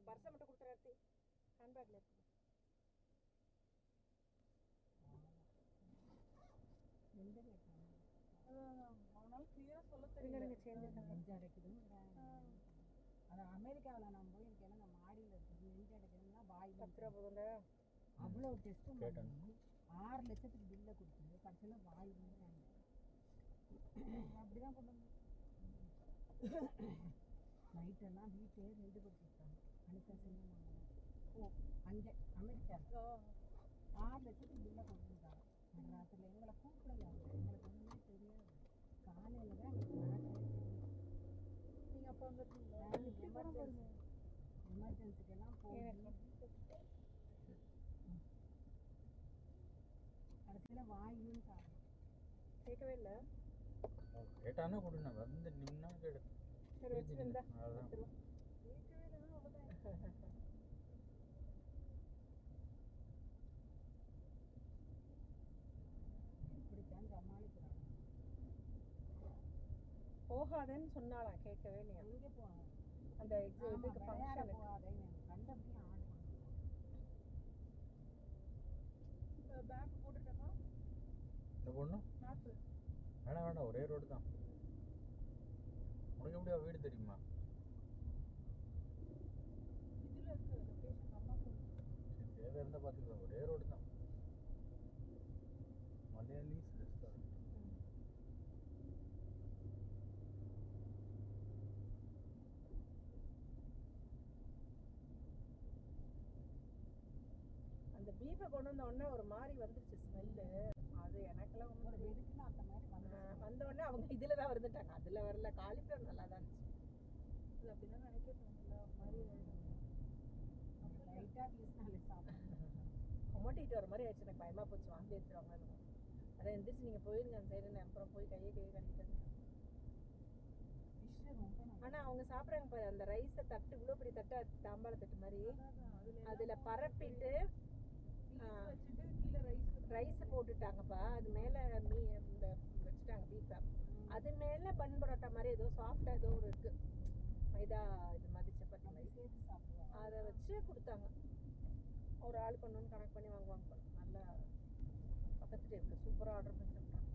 பர்ஸை மட்டும் கொடுத்துறாத்தி ஹேண்ட்பேக்ல இருக்கு. அவனால கிளியரா சொல்ல தெரியல. அதான் அமெரிக்காவில் நான் போயிருக்கேன். நம்ம மாடியில் இருக்குது நெஞ்சு அடைக்கிறதுனா பாய் 10 ரூபா போதுங்க. அவ்வளோ டெஸ்ட்டும் பண்ணி 6 லட்சத்துக்கு பில்லை கொடுத்து கடைசியில் வாய் வந்துடுறாங்க. அப்படிதான் கொண்டு வந்து நைட்டெல்லாம் வீட்டே ரெண்டு கொடுத்துருக்காங்க. அனுப்ப சினிமா அங்கே அமெரிக்காவில் 6 லட்சத்துக்கு பில்லை கொண்டு வந்தாங்க. ராத்திரியில் எங்களை கூப்பிடல. அவங்க எங்களுக்கு ஒன்றுமே தெரியாது. காலையில் தான் எங்களுக்கு நாட்டிலே தெரியும். நீங்கள் அப்போ அங்கே எமர்ஜென்சிக்கெல்லாம் போய் கடைசியில் வாயுன்னு காரணம் கேட்கவே இல்லை. கேட்டானா கொடுங்க வந்து நின்னா கேடு. சரி வச்சுருந்தா அவ்வளோதான். கேட்கவே இல்லைன்னா அவ்வளோதான். எப்படித்தான் சமாளிக்கிறாங்க. போகாதேன்னு சொன்னாலாம் கேட்கவே இல்லையா. எங்கே போவாங்க அந்த இதுக்கு ஃபங்க்ஷன் போகாதேன்னு கண்டபடியும் ஆர்டர் பண்ணுவோம். பேக் போட்டுட்டப்பா என்ன பொண்ணு மேப்பு வேணாம் வேண்டாம், ஒரே ரோடு தான். உனக்கு எப்படியா வீடு தெரியுமா? இதில் இருக்கு லொக்கேஷன். அம்மா சரி, தேவை இருந்தால் பார்த்துக்கலாம். ஒரே ரோடு தான். மலையாளிஸ் ரெஸ்டாரண்ட். அந்த பீஃபை கொண்டு வந்த உடனே ஒரு மாதிரி வந்துருச்சு ஸ்மெல்லு. அது எனக்கெல்லாம் ஒரு வெறுக்குன்னு அந்த மாதிரி வந்த உடனே அவங்க இதில் தான் வந்துட்டாங்க. அதில் வரல. காலிஃப்ளவர் நல்லா தான் இருந்துச்சு. அது அப்படிதான் நினைக்கிறேன். மாதிரி லைட்டாக வீசினாலே சாப்பிடுவேன். கொமட்டிட்டு வர மாதிரி ஆயிடுச்சு. எனக்கு பயமாக போச்சு. வாந்தி எடுத்துருவாங்க. அதான் எந்திரிச்சு நீங்கள் போயிருங்க அந்த சைடு. அப்புறம் போய் கையை கழுவிட்டு. ஆனால் அவங்க சாப்பிட்றாங்க பாரு. அந்த ரைஸை தட்டு இவ்வளோ பெரிய தட்டை தாம்பாள தட்டு மாதிரி அதில் பரப்பிட்டு வச்சுட்டு கீழே ரைஸ் போட்டுட்டாங்கப்பா. அது மேலே இந்த வச்சுட்டாங்க பீஃபை. அது மேலே பன் பரோட்டா மாதிரி ஏதோ சாஃப்டாக ஏதோ ஒரு இருக்கு மைதா இது மாதிரி சப்பாத்தி மாதிரி சேர்த்து சாப்பிடுவாங்க. அதை வச்சு கொடுத்தாங்க. ஒரு ஆளுக்கு ஒன்று கணக்கு பண்ணி வாங்குவாங்க. நல்லா பக்கத்துட்டு இருக்கு. சூப்பராக ஆர்டர் பண்ணி சாப்பிட்டாங்க.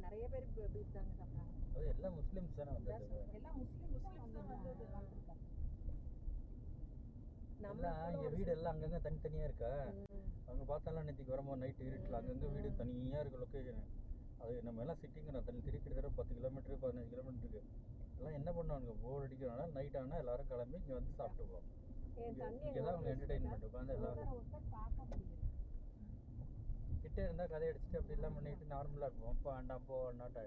நிறைய பேர் பீஃப் தாங்க சாப்பிட்றாங்க. அது எல்லாம் முஸ்லிம்ஸ் தானே வந்தது. எல்லாம் முஸ்லிம்ஸ் தான் வந்திருக்காங்க. இங்க வீடு எல்லாம் அங்கங்க தனித்தனியா இருக்கா. அங்க பார்த்தாலும் நேற்றுக்கு வரும்போது நைட்டு இருட்டில் அங்கங்க வீடு தனியா இருக்கு லொக்கேஷன். அது நம்ம எல்லாம் சிட்டிங்க நான் தள்ளி கிட்டத்தட்ட 10 கிலோமீட்டர் 15 கிலோமீட்டர் இருக்கு. எல்லாம் என்ன பண்ணுவாங்க, போர் அடிக்கிறனால நைட் ஆனால் எல்லாரும் கிளம்பி இங்கே வந்து சாப்பிட்டு போவோம். இங்கதான் அவங்க என்டர்டைன்மெண்ட் உட்காந்து எல்லாரும் கிட்ட இருந்தா கதை அடிச்சுட்டு அப்படி எல்லாம் பண்ணிட்டு நார்மலா இருக்கும். அப்போ வேண்டாம் போ வேண்டாட்ட.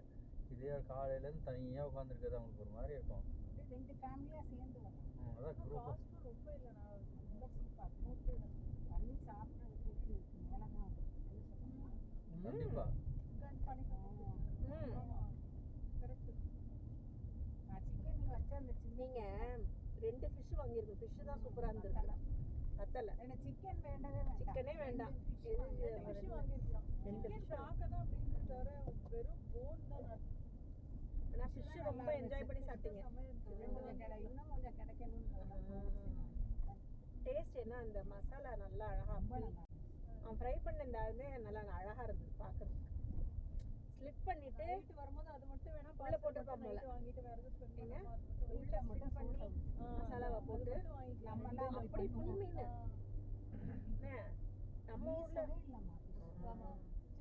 இதே காலையில இருந்து தனியா உட்காந்துருக்கிறது அவங்களுக்கு ஒரு மாதிரி இருக்கும். ரெண்டு ஃபேமிலியா சேர்ந்து வரலாம். அதான் குரூப் ரொம்ப இல்லை. நான் ரொம்ப சீப்பாக பண்ணி சாப்பிட்றதுக்கு மேலே தான் கண்டிப்பா கரெக்ட். நான் சிக்கன் நீங்கள் வச்சா அந்த நீங்கள் 2 ஃபிஷ் வாங்கியிருக்கோம். ஃபிஷ் தான் சூப்பராக இருந்திருக்கு. கத்தலை எனக்கு சிக்கன் வேண்டவே வேண்டாம். சிக்கனே வேண்டாம். ஃபிஷ் வாங்கியிருக்கலாம். சிக்கன் பார்க்க தான் அப்படின்னு தவிர வெறும் போன் தான். ஆனால் ஃபிஷ் ரொம்ப என்ஜாய் பண்ணி சாப்பிட்டீங்க. இன்னும் கொஞ்சம் கிடைக்கணும்னு டேஸ்ட் என்ன அந்த மசாலா நல்லா அழகாக அவன் ஃப்ரை பண்ண இந்த வந்து நல்லா அழகாக இருந்தது பார்க்கறதுக்கு. ஸ்லிட் பண்ணிட்டு வரும்போது அது மட்டும் வேணா உள்ள போட்டுருப்பா போல. வாங்கிட்டு வேற உள்ள ஸ்லிட் பண்ணி மசாலாவை போட்டு அப்படி ஃபுல் மீன் நம்ம ஊர்ல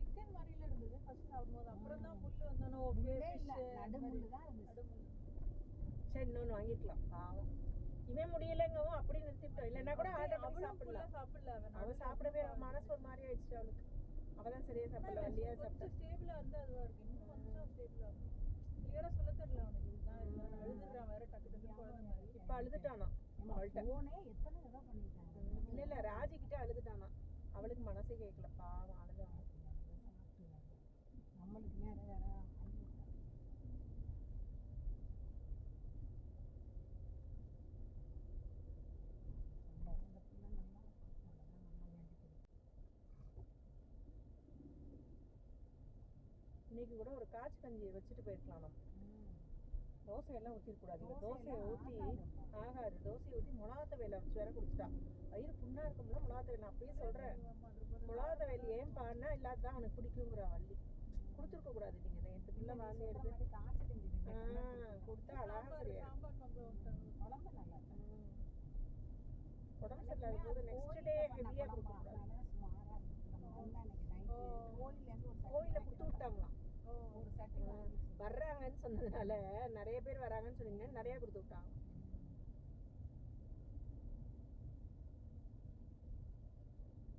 சிக்கன் மாதிரில இருந்தது ஃபர்ஸ்ட் சாப்பிடும்போது. அப்புறம் தான் முள்ளு வந்தானோ ஓகே நடுமுள்ளு தான் இருந்துச்சு. சரி இன்னொன்று வாங்கிக்கலாம். பாவம் இவன் முடியலைங்கவும் அப்படி நிறுத்திட்டோம். இல்லைன்னா கூட ஆர்டர் பண்ணி சாப்பிடல. அவன் சாப்பிடவே மனசு ஒரு மாதிரி ஆயிடுச்சு அவளுக்கு. அவதான் சரியா சாப்பிடல. வண்டியா சாப்பிட்டா ஸ்டேபிளா இருந்தா அதுவா இருக்கு. இன்னும் கொஞ்சம் ஸ்டேபிளா இருக்கும். கிளியரா சொல்ல தெரியல அவனுக்கு. இதுதான் அழுதுட்டான் வேற டக்கு டக்கு குழந்தை மாதிரி. இப்ப அழுதுட்டானா போனே எத்தனை தடவை பண்ணிட்டான். இல்ல ராஜி கிட்ட அழுதுட்டானா. அவளுக்கு மனசே கேட்கல. பாவம் அழுதான். நம்மளுக்கு நேரம் வேற இன்னைக்கு கூட ஒரு காய்ச்சி கஞ்சி வச்சுட்டு போயிருக்கலாம் நம்ம. தோசையெல்லாம் ஊற்றிருக்கூடாது. இவ தோசையை தோசையெல்லாம் ஊற்றி ஆகாதுப்பா. ஆகாது. தோசையை ஊற்றி மிளகாத்த வேலை வச்சு வேற கொடுத்துட்டா. வயிறு புண்ணா இருக்கும்ல மிளகாத்த வேலை. நான் அப்பயே சொல்கிறேன், மிளகாத்த வேலை ஏன் பாடினா இல்லாதான் அவனுக்கு பிடிக்குங்கிற வள்ளி. கொடுத்துருக்க கூடாது. நீங்கள் நேற்று ஃபுல்லாக வாந்தி எடுத்து கொடுத்தா அழகாக சரியா குழம்பு நல்லா உடம்பு சரியில்லாத போது நெக்ஸ்ட் டே ஹெவியாக கொடுக்கக்கூடாது. சுமாரா இருந்துச்சு. நம்ம வந்தா அன்னைக்கு நைட்டு கோயிலேருந்து ஒரு கோயிலில் கொடுத்து விட்டாங்களாம். ஒரு சட்டி வாங்கி வர்றாங்கன்னு சொன்னதுனால நிறைய பேர் வராங்கன்னு சொன்னீங்க, நிறைய கொடுத்து விட்டாங்க.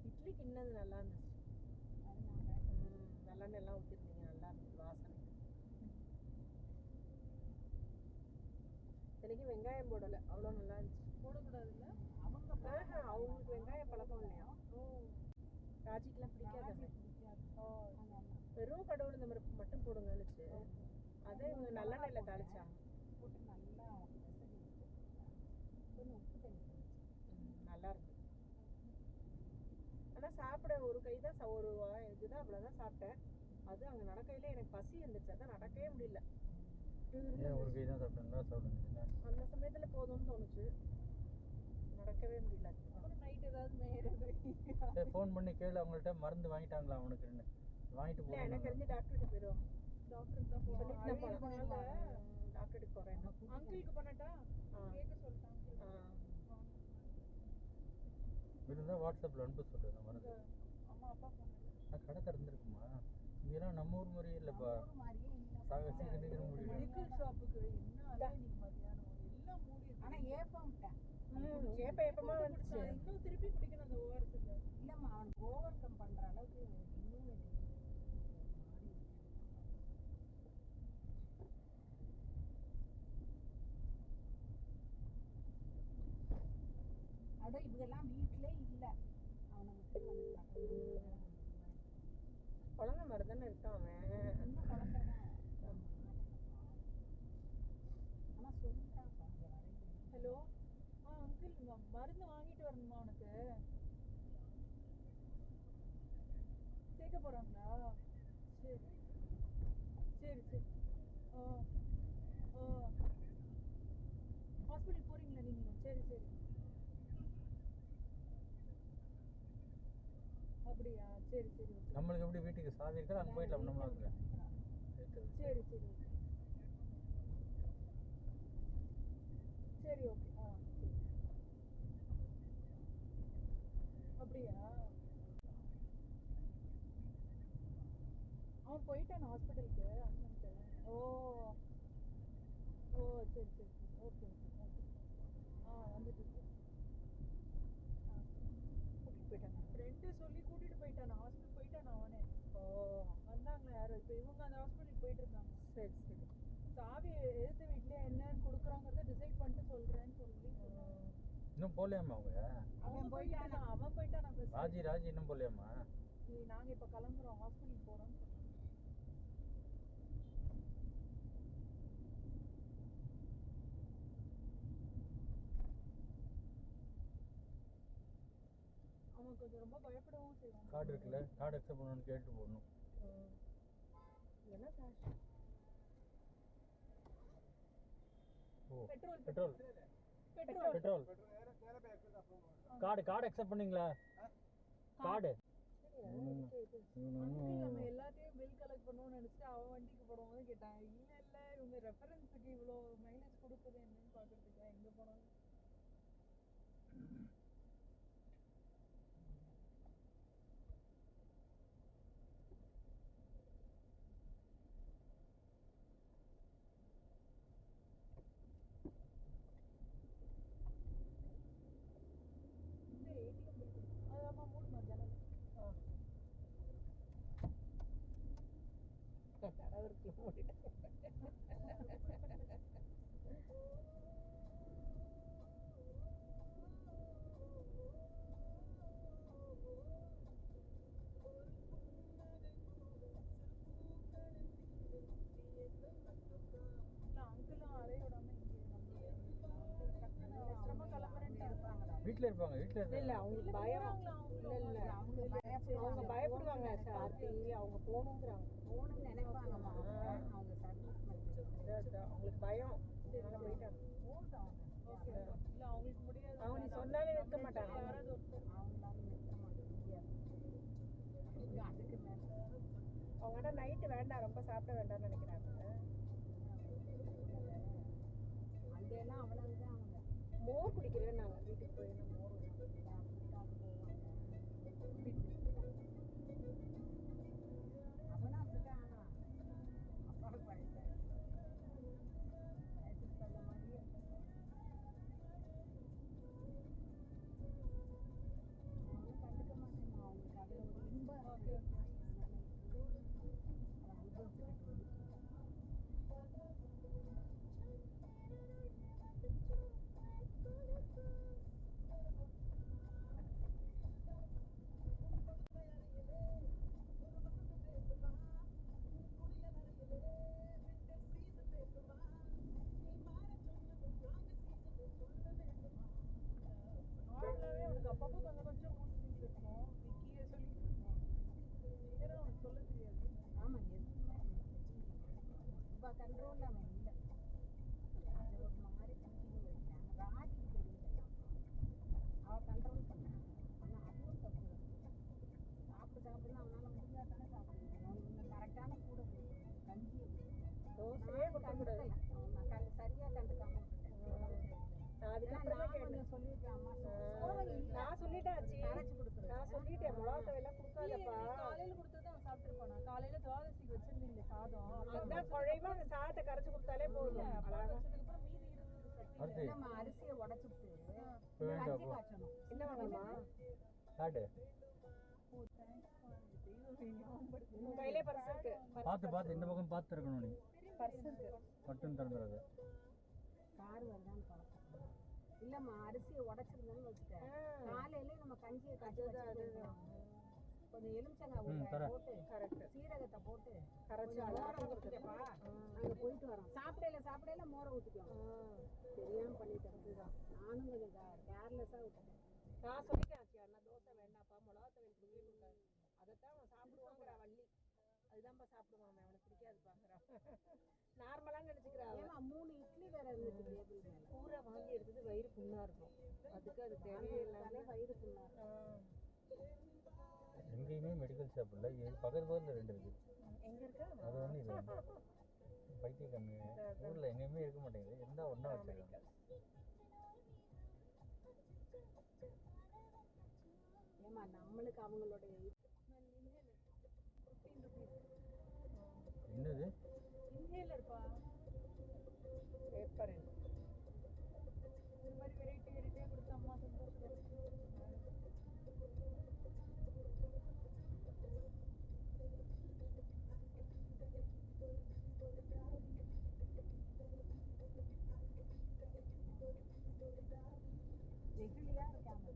இட்லி கிண்ணது நல்லா இருந்துச்சு. நல்லெண்ணெய் எல்லாம் ஊற்றிருந்தீங்க, நல்லா இருந்துச்சு வாசனை. இன்றைக்கி வெங்காயம் போடலை, அவ்வளோ நல்லா இருந்துச்சு. போடக்கூடாதுல்ல அவங்களுக்கு வெங்காயம் பழக்கம் இல்லையா? ராஜிக்கெல்லாம் பிடிக்காது. வெறும் கடவுள் இந்த மாதிரி மட்டும் போடுங்கன்னுச்சு. அதை இவங்க நல்லெண்ணெயில் தாளிச்சாங்க. போட்டு நல்லா கொஞ்சம் உப்பு தண்ணி நல்லா இருக்கு. ஆனால் சாப்பிட ஒரு கை தான் ஒரு இதுதான் அவ்வளோதான் சாப்பிட்டேன். அது அங்கே நடக்கையில எனக்கு பசி இருந்துச்சு, அதான் நடக்கவே முடியல. ஒரு கை தான் சாப்பிட்டேன். அந்த சமயத்தில் போதும்னு தோணுச்சு, நடக்கவே முடியல. அப்புறம் நைட் ஏதாவது மேயறது ஃபோன் பண்ணி கேளு அவங்கள்ட்ட மருந்து வாங்கிட்டாங்களா அவனுக்குன்னு. வாங்கிட்டு இல்லை, போகணும். எனக்கு தெரிஞ்சு டாக்டர்கிட்ட போயிடுவோம். டாக்டருக்கு தான் சொல்லிட்டு தான் போனேன். டாக்டருக்கு போகிறேன். அங்கிளுக்கு பண்ணட்டா கேட்க சொல்லிட்டாங்க. இருந்தால் வாட்ஸ்அப்பில் அனுப்ப சொல்லுங்க மருந்து. அம்மா அப்பா நான் கடை திறந்துருக்குமா? இங்கெல்லாம் நம்ம ஊர் மாதிரியே இல்லைப்பா. சீக்கிரம் முடியும். மெடிக்கல் ஷாப்புக்கு என்ன இன்னைக்கு மத்தியானம் எல்லாம் மூடி இருக்கு. ஆனால் ஏப்பம் விட்டேன். ஏப்பமா வந்துச்சு. இன்னும் திருப்பி குடிக்கணும் அந்த ஓஆர்எஸ். இல்லைம்மா அவன் ஓவர் கம் பண்ணுற அளவுக்கு இன்னும் அதோ இவங்கெல்லாம் வீட்டிலே இல்லை. அவனை விட்டு வந்துட்டாங்க. குழந்தை மாதிரி தானே இருக்கான் அவன். இன்னும் குழந்தை தான். ஆனால் சொல்லிட்டான். ஹலோ அங்கிள், மருந்து வாங்கிட்டு வரணுமா உனக்கு? சேர்க்க போகிறாங்களா? சரி சரி சரி. ஹாஸ்பிட்டல் போகிறீங்களா நீங்களும்? சரி சரி. அப்படியா? சரி சரி. நம்மளுக்கு எப்படி வீட்டுக்கு சாவி இருக்கா? அங்கே போயிடலாம் நம்மளுக்கு. சரி சரி சரி ஓகே. சரி. அப்படியா? அவன் போயிட்டான் ஹாஸ்பிட்டலுக்கு அண்ணன்ட்டு. ஓ ஓ சரி சரி சரி. Okay okay okay. வந்துட்டு கூட்டிகிட்டு போயிட்டாங்க. ஃப்ரெண்டு சொல்லி கூட்டிகிட்டு போயிட்டான் ஹாஸ்பிட்டல் போயிட்டான் அவனே. ஓ வந்தாங்களா யாரும்? இப்போ இவங்க அந்த ஹாஸ்பிட்டலுக்கு போயிட்டு இருக்காங்க. சரி சரி. சாவி எதிர்த்து வீட்லேயே என்னன்னு கொடுக்குறாங்கிறத டிசைட் பண்ணிட்டு சொல்கிறேன்னு சொல்லி இன்னும் போகலையாம்மா அவங்க? அவன் போயிட்டான். ராஜி இன்னும் போகலையாம்மா? நாங்கள் இப்போ கிளம்புறோம், ஹாஸ்பிட்டலுக்கு போகிறோம்னு சொல்லுவோம். அவன் கொஞ்சம் ரொம்ப பயப்படவும் செய்வான். கார்டு இருக்குல்ல, கார்டு அக்செப்ட் பண்ணணும்னு கேட்டு போடணும். என்ன காசு? ஓ petrol petrol petrol petrol card accept பண்ணீங்களா? கார்டு நம்ம எல்லாத்தையும் பில் கலெக்ட் பண்ணுவோம்னு நினைச்சிட்டு அவன் வண்டிக்கு போடும்போது கேட்டான். இல்லை இவங்க ரெஃபரன்ஸுக்கு இவ்வளோ மைலேஜ் கொடுக்குது என்னன்னு பார்க்கறதுக்கா எங்கே போனாலும். ஏடிஎம் பில் அதாம்மா மூடுமா ஜனல். கடவுளுக்கு மூடிட்டேன். அங்கிளும் அலைய விடாம இங்கே அவசரமா கிளம்புறேன்ட்டு இருப்பாங்களா? வீட்டில் இருப்பாங்க. வீட்டில் இல்லை அவங்களுக்கு பயம். இல்லை அவங்க பயப்படுவாங்க. சார்த்தி அவங்க போகணுங்கிறாங்க. போகணும்னு நினைப்பாங்கம்மா. அவங்க சர்வீஸ் அதான் அவங்களுக்கு பயம் அதனால போயிட்டாங்க. போட்டோம் ஓகே இல்ல அவங்களுக்கு முடியாது அவங்க நீ சொன்னாலே நிற்க மாட்டாங்க. யாராவது ஒருத்தர் அவங்களால நிற்க மாட்டேன் முடியாது. அதுக்கு மேலே அவங்க நைட்டு வேண்டாம் ரொம்ப சாப்பிட வேண்டாம்னு நினைக்கிறாங்க. அங்கெல்லாம் அவ்வளவுதான் அவங்க மோர் குடிக்கிறேன்னு நாங்கள் வீட்டுக்கு போய் மோர் வேணும். அப்படிக்காக போவாங்க. அவனா அப்படிதான் அப்பாவுக்கு வயசாயிடுச்சு. வயசுக்கு தகுந்த மாதிரியே ஒன்றும் கண்டுக்க மாட்டேங்க. அவங்களுக்கு அதில் ஒரு இன்பம் இருக்கு. அதை அனுபவிச்சுக்கிட்டு வந்துட்டு நார்மலாவே அவனுக்கு அப்பப்போ கொஞ்சம் கொஞ்சம் மூட் ஸ்விங்ஸ் இருக்கும். விக்கியே சொல்லிட்டு இருக்கோம். நேரம் அவனுக்கு சொல்ல தெரியாது. ஆமாம் எதுவுமே ரொம்ப கண்ட்ரோலில் அவன் இல்லை. அது ஒரு மாதிரி திங்கிங் வைக்கிறாங்க. ராஜிக்கு தெரியுதெல்லாம் அவள் கண்ட்ரோல் பண்ணுறான். ஆனால் அதுவும் தப்பு தான். சாப்பிடுன்னு அவனால் முடிஞ்சால் தானே சாப்பிட முடியும். அவனுக்கு இந்த கரெக்டான கூட கொடுக்கணும். கஞ்சியை தோசையே கொடுக்கக்கூடாது. நான் சரியாக கண்டுக்காம விட்டுட்டேன். நான் அதுக்கப்புறம் தான் கேட்டேன். கொஞ்சம் சொல்லியிருக்கேன் அம்மா நான் சொல்லிட்டேன் ஆச்சி. அரைச்சி கொடுக்குறேன். நான் சொல்லிட்டேன் மிளகாத்தவையெல்லாம் கொடுக்காதப்பா. காலையில கொடுத்தது அவன் சாப்பிட்டுருப்பானா? காலையில துவாதசிக்கு வச்சிருந்தீங்க சாதம். அதுதான் குழையுமா அந்த சாதத்தை கரைச்சு கொடுத்தாலே போதும். அப்பா வச்சதுக்கு அப்புறம் மீதி இருக்குது சட்டியில. நம்ம அரிசியை உடச்சுட்டு வேண்டாம் கஞ்சி காய்ச்சணும். என்ன வாங்கம்மா? காட்டு ஓ தேங்க்ஸ்ப்பா. தெய்வமே ஞாபகப்படுத்து. உன் கையிலே பர்ஸ் இருக்கு. பார்த்து இந்த பக்கம் பார்த்து இருக்கணும். நீ பர்ஸ் இருக்கு. மட்டும் திறந்துடாத. கார் வருதான்னு பார்ப்போம். இல்லைம்மா அரிசியை உடச்சிருந்தோன்னு வச்சுட்டேன். காலையிலே நம்ம கஞ்சியை காய்ச்சி வச்சுருக்கோம். கொஞ்சம் எலுமிச்சங்காய் போட்டு கரெக்ட் சீரகத்தை போட்டு கரைச்சி மோரை ஊற்றிக்கப்பா. அங்கே போயிட்டு வரோம். சாப்பிடையில மோரை ஊற்றிக்குவோம். தெரியாமல் பண்ணிட்டேன். அதுதான் நானும் கொஞ்சம் கேர்லெஸ்ஸாக விட்டுட்டேன். நான் சொல்லிட்டேன் ஆச்சி. அண்ணா தோசை வேண்டாப்பா மிளகாத்தவையல் கொடுக்கவே கொடுக்காது. அதைத்தான் அவன் சாப்பிடுவாங்கிறா வள்ளி. அதுதான்ப்பா சாப்பிடுவான் அவனுக்கு பிடிக்காதுப்பாங்கிறா. நார்மலாக நினச்சிக்கிறா. ஏன்னா 3 இட்லி வேற இருந்துச்சு டேபிள் மேலே. பூரா வாங்கி எடுத்தது வயிறு புண்ணாக இருக்கும். அதுக்கு அது தேவையில்லாம வயிறு புண்ணாக இருக்கும். எங்கேயுமே மெடிக்கல் ஷாப் இல்லை. பக்கத்தில் 2 இருக்குது. எங்க இருக்கா? அது ஒன்றும் இல்லை. பைத்திய கம்மி ஊரில் எங்கேயுமே இருக்க மாட்டேங்குது. எந்த ஒன்றா வச்சுருக்காங்க. ஏமா நம்மளுக்கு அவங்களுடைய என்னது இன்ஹேலர்ப்பா. பேப்பர் இந்த மாதிரி வெரைட்டியாக கொடுத்து அம்மா சந்தோஷப்படுத்து. வெகுளியா இருக்காங்க.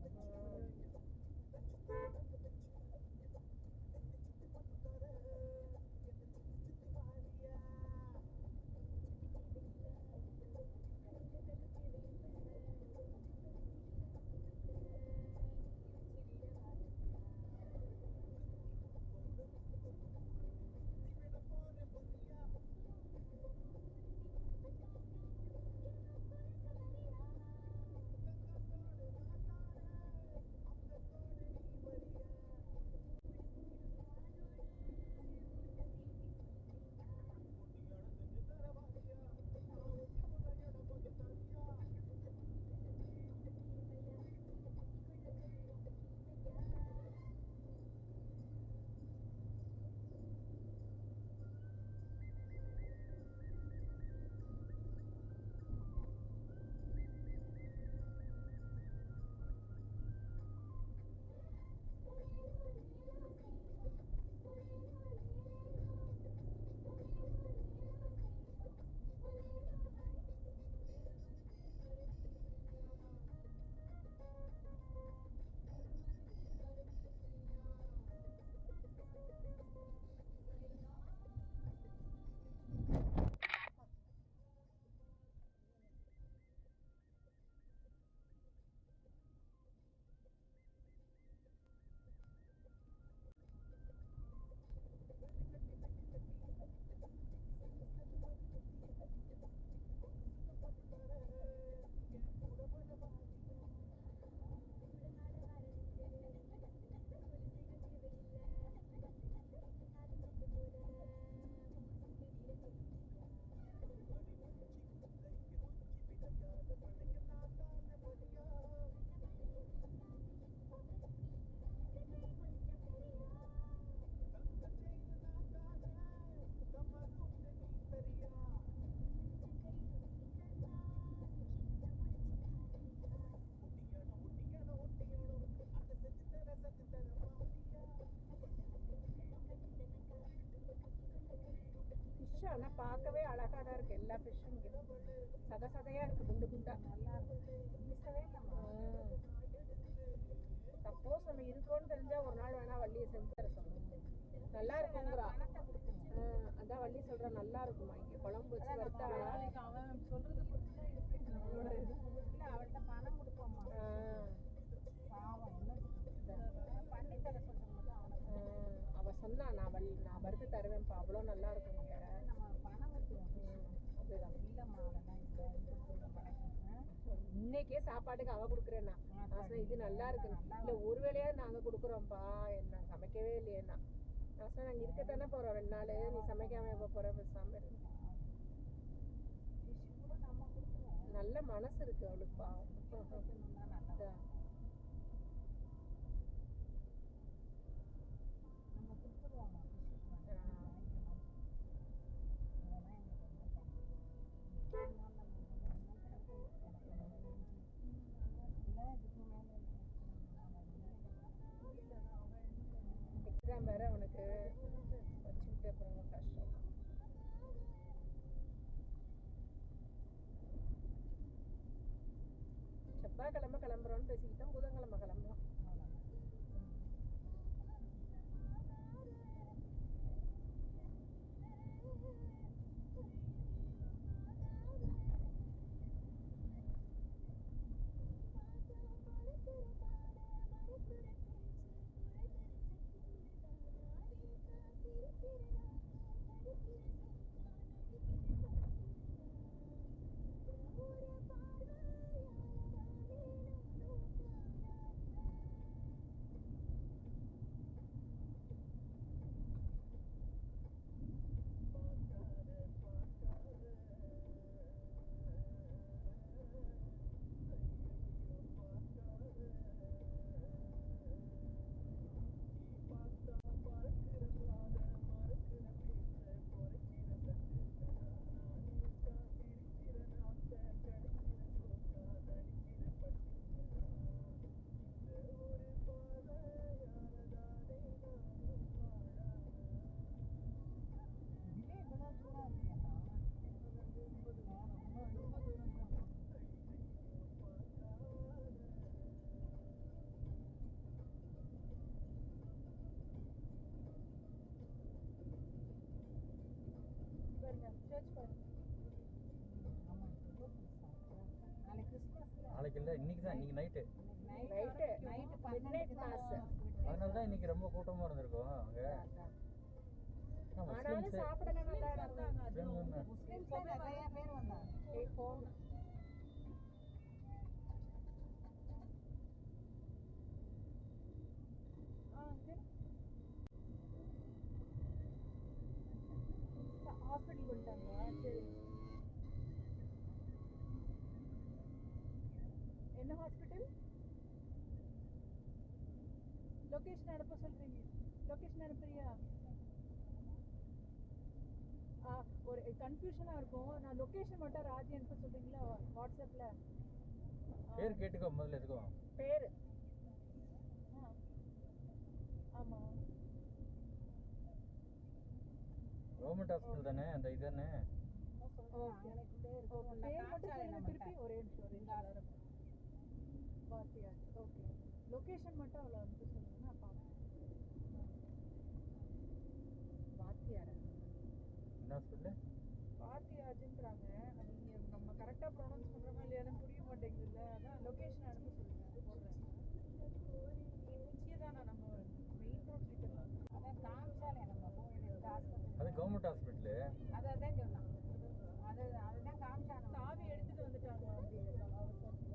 ஆனால் பார்க்கவே அழகாக தான் இருக்குது எல்லா ஃபிஷ்ஷும் இங்கே சத சதையாக இருக்குது குண்டு குண்டா. நல்லா இருக்கும். வீசவே இல்லைம்மா. சப்போஸ் நம்ம இருக்கோன்னு தெரிஞ்சால் ஒரு நாள் வேணால் வள்ளியை செஞ்சு தர சொல்லணும். நல்லா இருக்குங்கிறா. பணத்தை கொடுத்துருவோம். அதான் வள்ளி சொல்கிறா நல்லா இருக்குமா இங்கே குழம்பு வச்சு வறுத்தா. நாளைக்கு அவன் சொல்றதை பொறுத்து தான் இருக்கு நம்மளோட இது. இல்லை அவள்கிட்ட பணம் கொடுப்போம்மா. பாவம் என்ன பண்ணி தர சொல்லும்போது அவனுக்கு அவ சொன்னா நான் வறுத்து தருவேன்ப்பா அவ்வளோ நல்லா இருக்கும் இங்கே. நம்ம பணம் கொடுத்துருவோம். அதுதான் இல்லைம்மா அதெல்லாம் இல்லை. இன்னைக்கே சாப்பாட்டுக்கு அவ கொடுக்குறேன்னா நான் இது நல்லா இருக்கு இல்லை ஒரு வேளையாவது நாங்கள் கொடுக்குறோம்ப்பா என்ன சமைக்கவே இல்லையேண்ணா. நான் சொன்னேன் நாங்கள் இருக்கத்தானே போகிறோம் 2 நாள் நீ சமைக்காம எப்போ போகிற பேசாமல் இருக்கு. ஃபிஷ் கூட நம்ம கொடுத்துருவோம். நல்ல மனசு இருக்கு அவளுக்குப்பா. நல்லா நம்ம கொடுத்துருவோம்மா ஃபிஷ்ஷுக்கு வந்து வாங்கிக்கலாம். அதெல்லாம் எங்களுக்கு ஒன்றும் பண்ணலாம். இல்லை இதுக்கு மேலே எக்ஸாம் வேற அவனுக்கு வச்சுக்கிட்டு அப்புறம் கஷ்டம். செவ்வாய்க்கிழமை கிளம்புறோன்னு பேசிக்கிட்டோம். புதன்கிழமை கிளம்புறோம். நாளைக்கு இல்லை இன்னைக்கு தான். இன்னைக்கு நைட்டு மிட்நைட் மாஸ். அதனால தான் இன்னைக்கு ரொம்ப கூட்டமாக இருந்திருக்கும் அங்கே. ஆனாலும் சாப்பிடலாம் நல்லா இருந்தாங்க. முஸ்லிம்ஸ்ல நிறைய பேர் வந்தாங்க. ஹாஸ்பிட்டல் வந்துட்டாங்க. சரி என்ன ஹாஸ்பிட்டல்? லொகேஷன் அனுப்ப சொல்றீங்க. லொகேஷன் அனுப்புறியா? ஒரு கன்ஃபியூஷனாக இருக்கும். நான் லொகேஷன் மட்டும் ராஜி அனுப்ப சொல்றீங்களா வாட்ஸ்அப்பில்? பேர் கேட்டுக்கோ முதல்ல. எதுக்கும் பேர் ஆமாம் கவர்மெண்ட் ஹாஸ்பிட்டல் தானே அந்த இது தானே. பேர் மட்டும் சொல்லுங்க திருப்பி. ஒரே நிமிஷம் பாத்தியா? ஓகே லொகேஷன் மட்டும் அவ்வளோ அனுப்ப சொல்லுங்க. நான் பார்ப்பேன். வாத்தியாரா? என்ன ஹாஸ்பிட்டல்? பாத்தியாஜுன்றாங்க. அது நீங்கள் நம்ம கரெக்டாக ப்ரொனவுன்ஸ் பண்ணுறோமா இல்லையானு புரிய மாட்டேங்குதுல்ல. அதான் லொக்கேஷன் அனுப்ப சொல்லுங்கள். போடுறேன். இங்கே தானே நம்ம மெயின் ரோட் கிட்ட தான். அதான் காமிச்சாலே நம்ம அது கவர்மெண்ட் ஹாஸ்பிட்டலு. அதான் சொன்னான். அதுதான் காமிச்சாங்க. சாவி எடுத்துட்டு வந்துட்டாங்க. அப்படி அவசரத்தில்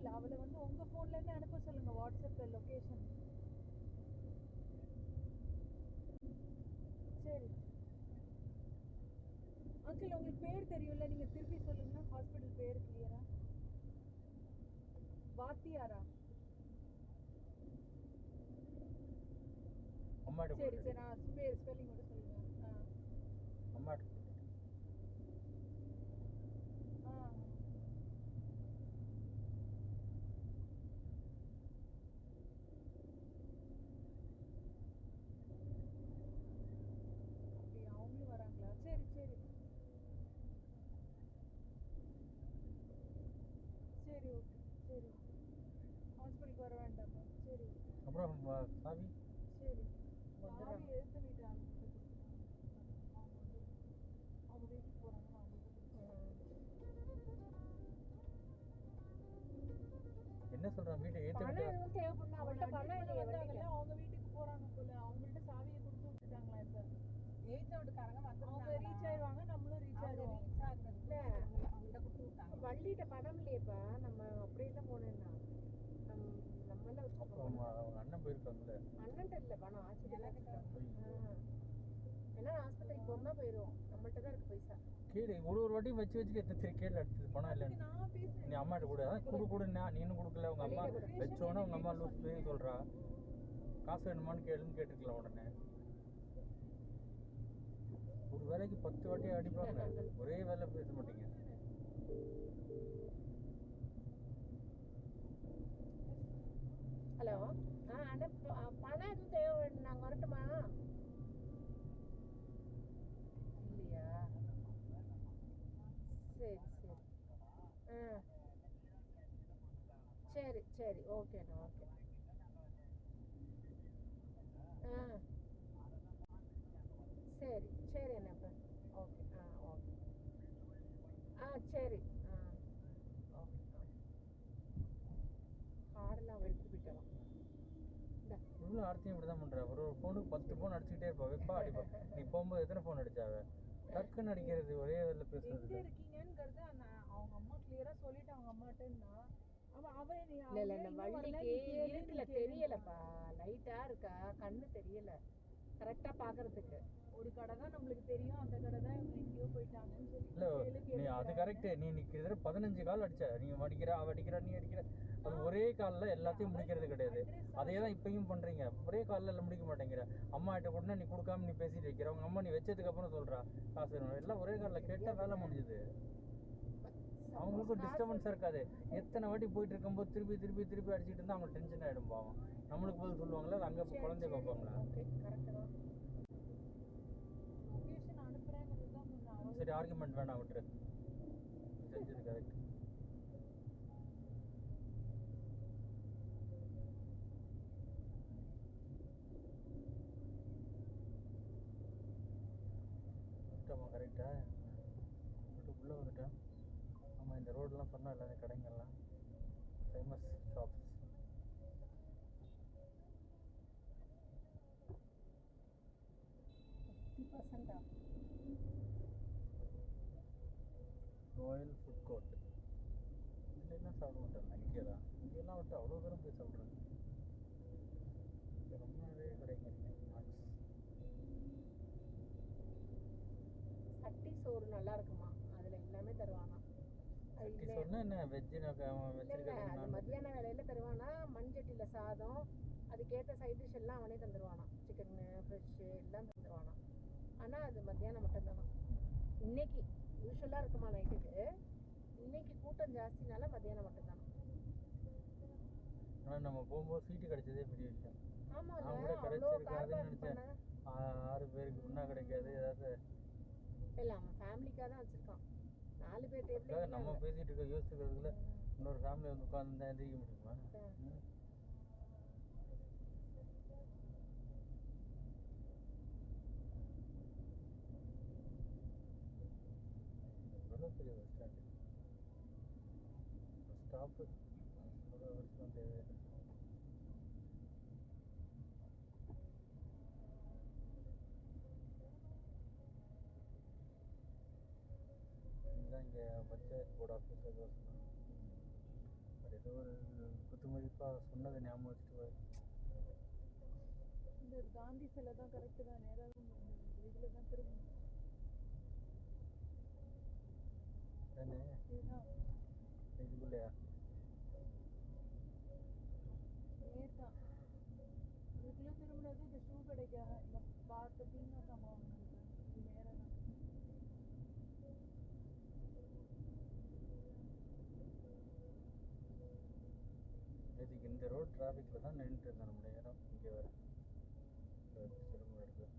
இல்ல அவளை வந்து உங்க போன்ல இருந்து அனுப்ப சொல்லுங்க வாட்ஸ்அப்ல லொகேஷன். சரி அங்கிள் உங்களுக்கு பேர் தெரியும்ல, நீங்க திருப்பி சொல்லுங்க ஹாஸ்பிடல் பேர் கிளியரா. வாத்தியாரா? அம்மாட்ட சரி கொடுத்துட்டு சரி நான் பேர் ஸ்பெல்லிங் மட்டும் சொல்லுங்க. அம்மாட்ட கொடுத்துட்டு ஆ ஆ. அப்படியா, அவங்களும் வராங்களா? சரி சரி சரி ஓகே. சரி ஹாஸ்பிட்டலுக்கு வர வேண்டாமா? சரி அப்புறம் சாவி சரி. வந்துடுறாங்க. சாவி எடுத்து வீட்டு ஆளுங்கிட்ட கொடுத்துட்டாங்க. அவங்க வந்து அவங்க வீட்டுக்கு போறாங்கன்னு அவங்கள்ட்ட என்ன சொல்றான் வீட்டை ஏற்றி பணம் விட்டு எதுவும் தேவைப்படணும் அவள்கிட்ட பணம் இல்லையே வண்டியில. அவங்க வீட்டுக்கு போறாங்க போல, அவங்கள்ட்ட சாவியை கொடுத்து விட்டுட்டாங்களா இப்ப. எய்த்த வீட்டுக்காரங்க அவங்க ரீச் ஆயிடுவாங்க, நம்மளும் ரீச் ஆயிடுவோம். ரீச் ஆகுறதுக்கு அவங்கள்ட்ட கொடுத்து விட்டாங்க. வள்ளிகிட்ட பணம் இல்லையேப்பா, நம்ம அப்படியெல்லாம் போனேன்னா நம்மள அப்போ அவங்க அண்ணன் போயிருக்காங்கல்ல. அண்ணன்ட்ட இல்ல பணம், ஆச்சுட்டு ஐயோ. ஏன்னா ஆஸ்பத்திரிக்கு போனா போயிடுவோம், நம்மள்ட்ட தான் இருக்கு பைசா. கீழே ஒரு வாட்டி வச்சு வச்சுட்டு கீழே எடுத்தது பணம் அதுக்கு இல்லைன்னு நான் பேசுறேன். நீ அம்மாட்ட கூட கொடுன்னா நீனும் கொடுக்கல. உங்க அம்மா வெளியில கொடு. வச்சோன்னா உங்க அம்மா லூஸ் பேர் சொல்றா. காசு வேணுமான்னு கேட்டுருக்கலாம் உடனே. ஒரு வேலைக்கு 10 வாட்டி அடிப்பாங்க, ஒரே வேலை பேச மாட்டீங்க. ஹலோ, அண்ணா பணம் எதுவும் தேவை, நாங்கள் வரட்டுமா? இல்லையா? சரி சரி. சரி சரி ஓகேண்ணா ஓகே. சரி சரி அண்ணா. Okay okay. சரி ஓகே. காரெல்லாம் எடுத்துட்டு போயிட்டலாம். இவ்வளோ ஆர்த்தியும் இப்படி தான் பண்ணுறா. ஒரு ஃபோனுக்கு 10 ஃபோன் அடிச்சுக்கிட்டே இருப்பா. வைப்பா அடிப்பா. நீ போகும்போது எத்தனை ஃபோன் அடிச்சாவ? டக்குன்னு அடிக்கிறது, ஒரே வேலை பேசுறது. எங்க இருக்கீங்கங்கிறத அவங்க அம்மா கிளியரா சொல்லிட்டு அவங்க அம்மாட்டா இல்ல வள்ளிக்கு இருட்டுல தெரியலப்பா, லைட்டா இருக்கா, கண்ணு தெரியல கரெக்டா பாக்குறதுக்கு. ஒரு கடை தான் நம்மளுக்கு தெரியும், அந்த கடை தான் இவங்க எங்கேயோ போயிட்டாங்கன்னு சொல்லி இல்லை நீ அது கரெக்டு. நீ நிற்கிற 15 கால் அடிச்ச. நீ அடிக்கிற, அவ அடிக்கிற, நீ அடிக்கிற. அது ஒரே காலில் எல்லாத்தையும் முடிக்கிறது கிடையாது. அதே தான் இப்பயும் பண்ணுறீங்க. ஒரே காலில் எல்லாம் முடிக்க மாட்டேங்கிற. அம்மா கிட்ட கூட நீ கொடுக்காம நீ பேசிட்டு வைக்கிற. உங்க அம்மா நீ வச்சதுக்கு அப்புறம் சொல்றா காசு வேணும். எல்லாம் ஒரே காலில் கேட்டால் வேலை முடிஞ்சுது. அவங்களுக்கும் டிஸ்டர்பன்ஸாக இருக்காது. எத்தனை வாட்டி போயிட்டு இருக்கும்போது திருப்பி திருப்பி திருப்பி அடிச்சுட்டு இருந்தால் அவங்க டென்ஷன் ஆகிடும். பாவம், நம்மளுக்கு பதில் சொல்லுவாங்களா, அது அங்கே குழந்தைய பார்ப்பாங்களா? லொகேஷன் அனுப்புறேங்கிறது தான் சொன்னாங்க. சரி, ஆர்குமெண்ட் வேணாம், விட்டுரு. செஞ்சது கரெக்ட். வந்துட்டோமா கரெக்டா? வந்துட்டு உள்ளே வந்துட்டேன். ஆமாம், இந்த ரோடெலாம் சொன்னால் எல்லாமே கடைங்கள்லாம் famous shops. Royal Food Court. இதில் என்ன சாப்பிட மாட்டேன். இங்கே தான், இங்கெல்லாம் விட்டு அவ்வளோ தூரம் போய் சாப்பிட்றேன். இங்கே ரொம்ப நிறைய கடைங்க இருக்குது. ஸ்நாக்ஸ். சட்டி சோறு நல்லா இருக்குமா, அதுல எல்லாமே தருவானா. சட்டி சொன்னா என்ன வெஜ்ஜு வச்சிருக்கேன். மத்தியான வேலையில தருவானா, மண்சட்டியில சாதம், அதுக்கேற்ற சைட் டிஷ் எல்லாம் அவனே தந்துருவானா. சிக்கன், ஃபிஷ் எல்லாம் தந்துருவானா. ஆனா அது மத்தியானம் மட்டும் தானா. இன்னைக்கு யூஸ்வலா இருக்குமா நைட்டுக்கு, இன்னைக்கு கூட்டம் ஜாஸ்தினால மத்தியானம் மட்டும் தானா. ஆனால் நம்ம போகும்போது சீட்டு கிடைச்சதே பெரிய விஷயம். ஆமா, நான் கூட கிடைச்சிருக்காதுன்னு நினச்சேன். 6 பேருக்கு முன்னா கிடைக்காது ஏதாவது. இல்ல அவன் ஃபேமிலிக்காக தான் வச்சிருக்கான். 4 பேர் டேபிள். நம்ம பேசிட்டு இருக்க யோசிக்கிறதுக்குள்ள இன்னொரு ஃபேமிலி வந்து உட்காந்து எந்திரிக்க முடியுமா? எவ்வளோ பெரிய பஸ் ஸ்டாண்டு, பஸ் ஸ்டாப்பு, அவ்வளோ வருஷம் தேவையில்லை. இதுதான் இங்கே பஞ்சாயத்து போர்டு ஆஃபீஸ். ஏதோ சொன்னாங்க. ஏதோ ஒரு குத்துமதிப்பாக சொன்னதை ஞாபகம் வச்சுட்டு வா. இந்த காந்தி சிலை தான் கரெக்டு தான், நேராக இதில் தான் திரும்பணும். தானே இதுதான் இதுக்குள்ளையா? நேர் தான். இதுக்குள்ளே திரும்பினது இந்த ஷூ கடைக்காக நான் பார்த்த தீங்க சம்பவம் இது நேராக தான். இதுக்கு இந்த ரோட் டிராஃபிக்கில் தான் நின்றுட்டு இருந்தேன் நம்ம நேரம் இங்கே வர திரும்ப எடுத்து.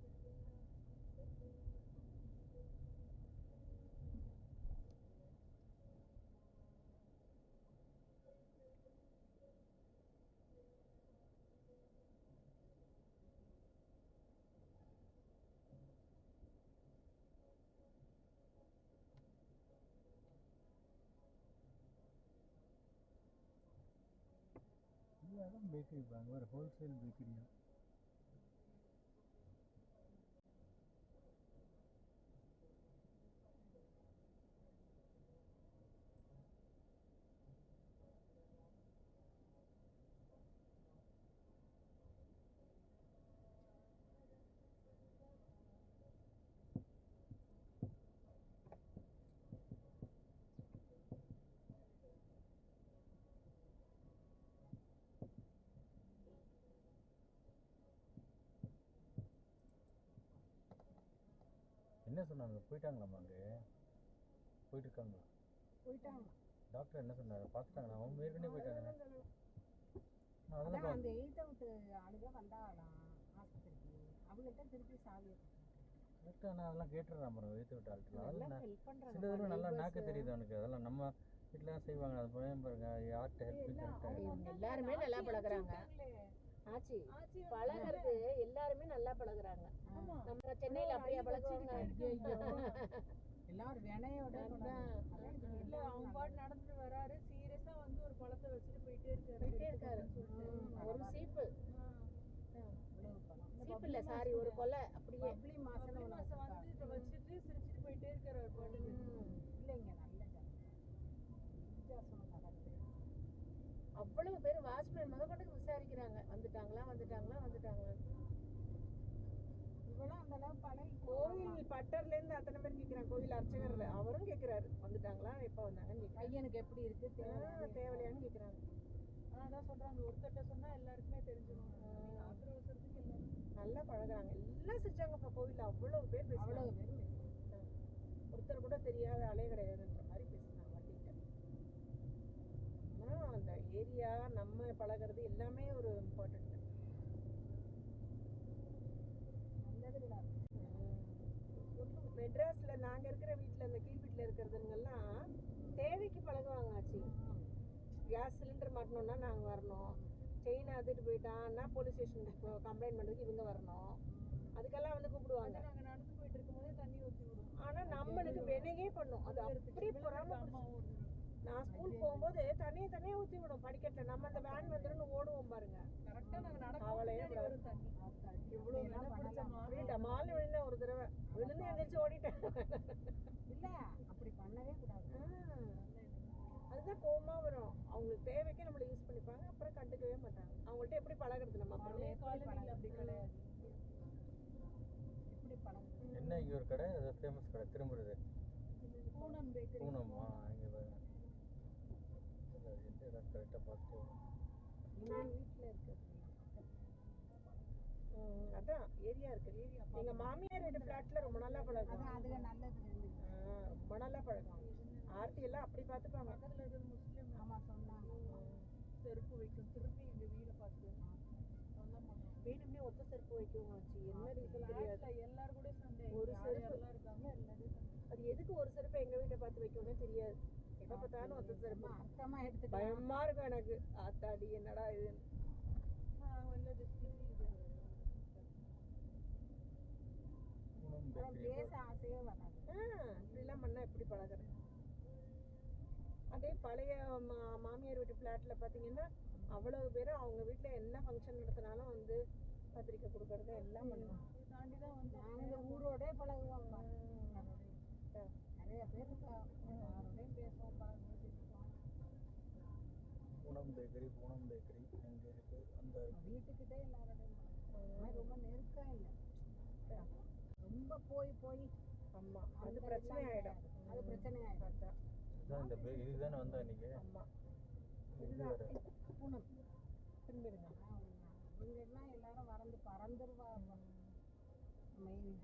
அதான் பேக்கரி அங்கே ஒரு ஹோல்சேல் பேக்கரியா? என்ன சொன்னாங்க? போயிட்டாங்களாம்மா அங்கே? போயிட்டு இருக்காங்களா? போயிட்டாங்க. டாக்டர் என்ன சொன்னாங்க? பார்த்துட்டாங்களா? அவங்க ஏற்கனவே போயிட்டாங்க. அதான் அதெல்லாம் அந்த எழுத்த விட்டு ஆளுக வந்தாலாம் ஆஸ்பத்திரிக்கு, அவங்கள்ட்ட திருப்பி சாவியை கரெக்டாக நான் அதெல்லாம் கேட்டுடுறேன். அப்புறம் வைத்து விட்டு ஆள்கிட்ட நல்லா அதெல்லாம் ஹெல்ப் பண்றாங்க சில இதெல்லாம் நல்லா நாக்கு தெரியுது அவனுக்கு. அதெல்லாம் நம்ம வீட்டில் செய்வாங்க. அது போய் பாருங்க யார்கிட்ட ஹெல்ப் கரெக்டாக. இவங்க எல்லாருமே நல்லா பழகுறாங்க. ஆச்சி பழகுறது எல்லாருமே நல்லா பழகுறாங்க. ஆமா. நம்ம சென்னையில அப்படியே பழகுவாங்க. எல்லாரும் வினையோட இல்ல அவங்க பாட்டு நடந்துட்டு வராரு, சீரியஸா வந்து ஒரு பழத்தை வச்சுட்டு போயிட்டே இருக்காரு. ஒரு சீப்பு சீப்பு இல்ல சாரி ஒரு கொலை அப்படியே பப்ளி மாசம் மாசம் வந்து இதை வச்சுட்டு சிரிச்சுட்டு போயிட்டே இருக்காரு ஒரு பாட்டுக்கு. இல்லைங்க நல்ல வித்தியாசம் நடக்குது. அவ்வளவு பேர் வாட்ச்மேன் முதற்கொண்டு விசாரிக்கிறாங்க, வந்துட்டாங்களா வந்துட்டாங்களா வந்துட்டாங்களா. இவளும் அந்த அளவு பழகி கோவில் பட்டர்ல இருந்து அத்தனை பேர் கேக்குறாங்க. கோவில் அர்ச்சகர்ல அவரும் கேக்குறாரு வந்துட்டாங்களா எப்ப வந்தாங்கன்னு கேக்குறாங்க. பையனுக்கு எப்படி இருக்கு தேவையான்னு கேக்குறாங்க. அதான் சொல்றாங்க, ஒருத்தட்ட சொன்னா எல்லாருக்குமே தெரிஞ்சிடும். நீங்க ஆத்திர அவசரத்துக்கு எல்லாரும் நல்லா பழகுறாங்க. எல்லாம் சிரிச்சாங்க கோவில்ல. அவ்வளவு பேர் பேசுறாங்க. அவ்வளவு பேர் ஒருத்தர் கூட தெரியாத ஆளே கிடையாதுன்ற மாதிரி பேசுனாங்க வண்டிகிட்ட. ஆனா அந்த ஏரியா நம்ம பழகிறது எல்லாமே ஒரு இம்பார்ட்டன்ட். மெட்ராஸ்ல நாங்க இருக்கிற வீட்டுல இந்த கீழ் வீட்டுல இருக்கிறதுங்கெல்லாம் தேவைக்கு பழகுவாங்க ஆச்சு. கேஸ் சிலிண்டர் மாட்டணும்னா நாங்க வரணும், செயின் அறுத்துட்டு போயிட்டான்னா போலீஸ் ஸ்டேஷனுக்கு கம்ப்ளைண்ட் பண்றதுக்கு இவங்க வரணும். அதுக்கெல்லாம் வந்து கூப்பிடுவாங்க. நாங்க நடந்து போயிட்டு இருக்கும் போதே தண்ணி ஊற்றி விடும். ஆனா நம்மளுக்கு வெனையே பண்ணும். அது அப்படியே பொறாம. நான் ஸ்கூல் போகும்போது தனியா ஊத்தி விடும் படிக்கட்டுல. நம்ம அந்த வேன் வந்துடும் ஓடுவோம் பாருங்க. கரெக்டா நாங்க கவலையே வரும் தண்ணி. இவ்வளவு வேலை பிடிச்சமா அப்படியே டமால்னு விழுந்தேன் ஒரு தடவை. விழுந்து எந்திரிச்சு ஓடிட்டேன். இல்ல அப்படி பண்ணவே கூடாது. அதுதான் கோவமா வரும். அவங்களுக்கு தேவைக்கு நம்மள யூஸ் பண்ணிப்பாங்க, அப்புறம் கண்டுக்கவே மாட்டாங்க. அவங்கள்ட்ட எப்படி பழகுறது நம்ம? பழைய காலனில அப்படி கிடையாது. எப்படி பழகுது? என்ன இங்கே ஒரு கடை, அது ஃபேமஸ் கடை திரும்புறது பூனம் பேக்கரி. பூனம்மா இங்கே பாருங்க. எந்த இடம் கரெக்டாக பார்த்துட்டு எங்க வீட்டுல இருக்கிறது அதான் ஏரியா இருக்கு. எங்க மாமியார் வீட்டு பிளாட்ல ரொம்ப நல்லா பழகுவாங்க. அதுக நல்லது இருந்துச்சு. ரொம்ப நல்லா பழகுவாங்க. ஆர்த்தி எல்லாம் அப்படி பார்த்துப்பாங்க. பக்கத்துல இருக்கிற முஸ்லீம் ஆமா சொன்னாங்க. செருப்பு வைக்கும் திருப்பி எங்க வீடை பார்த்து வேணும்னே ஒத்த செருப்பு வைக்கவும் ஆச்சு. என்ன ரீசன் தெரியாது. எல்லாரும் கூட சண்டை. ஒரு செருப்பு எல்லாம் இருக்காங்க, எல்லாரும் சண்டை. அது எதுக்கு ஒரு செருப்பை எங்க வீட்டை பார்த்து வைக்கணும்னு தெரியாது. எப்ப பார்த்தாலும் ஒத்த செருப்பு. அர்த்தமா எடுத்து பயமா இருக்கும் எனக்கு. ஆத்தாடி என்னடா இது. பூனம் பேக்கரி பேச ஆசையே வராது. இப்படிலாம் பண்ணா எப்படி பழகுறது? அதே பழைய மாமியார் வீட்டு பிளாட்ல பாத்தீங்கன்னா அவ்வளவு பேரும் அவங்க வீட்டுல என்ன ஃபங்க்ஷன் நடத்தினாலும் வந்து பத்திரிக்கை கொடுக்கறது எல்லாம் பண்ணுவாங்க. தாண்டிதான் வந்து நாங்க ஊரோட பழகுவோம். நிறைய பேர் யாரோடையும் பேசுவோம், பழகுவோம், சிரிப்போம். பூனம் பேக்கரி பூனம் பேக்கரி எங்கே இருக்குது அந்த வீட்டுக்கிட்டே எல்லாரோடையும் ஆனால் ரொம்ப நெருக்கம் இல்லை, ரொம்ப போய் போய் ஆமா அது அந்த பிரச்சனை எல்லாம் ஆயிடும். கிடையாது. அது பிரச்சனை ஆயிடும். அதான். இதுதான் இந்த இதுதானே வந்தா இன்னைக்கு ஆமா இது இதுதான் வேற பூனம் திரும்பிடுங்க. அவங்க எல்லாம் எல்லாரும் வரந்து பறந்துருவாங்க மெயின்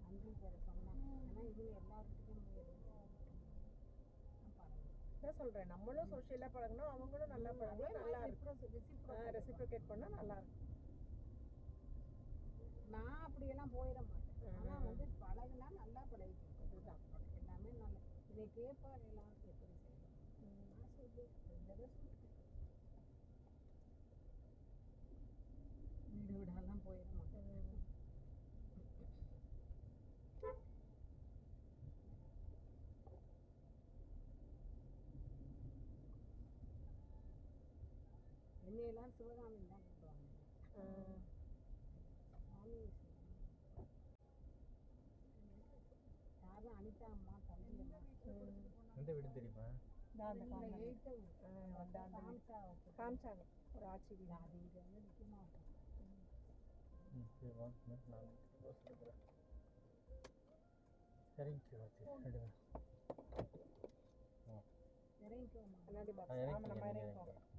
அஞ்சு பேரை சொன்னாங்க. ஏன்னா இவங்க எல்லாருக்கிட்டையும் அதான் சொல்றேன், நம்மளும் சோஷியலா பழகணும், அவங்களும் நல்லா பழகணும், நல்லா இருக்கும். ரெசிப்ரோகேட் பண்ணா நல்லா இருக்கும். நான் அப்படியெல்லாம் போயிட மாட்டேன். ஆனால் வந்து பழகுனா நல்லா பழகிக்கணும். அதுதான். எல்லாமே நல்ல இதை கேட்பார் எல்லாருக்கும் எப்படி செய்யணும். நான் சொல்லுவேன் ரெண்டு சொல்லுவேன். வீடு வீடெல்லாம் போயிட மாட்டேன். என்னையெல்லாம் சிவகாமின்னு தான் கூப்பிடுவாங்க. சாமி யாரும் அனிதா அம்மா தம்பி அம்மா எந்த வீடு தெரியுமா? காமிச்சாங்க ஒரு ஆட்சி வீடு. அது இங்கே வந்து நிற்குமா சரி வாங்க நான் யோசிக்கிறேன். சரிங்க இறங்கிக்கோமா. கண்ணாடி பாக்ஸ். இறங்கிக்கோங்க ஆமா நம்ம நீங்கள் இறங்கிக்கோம்.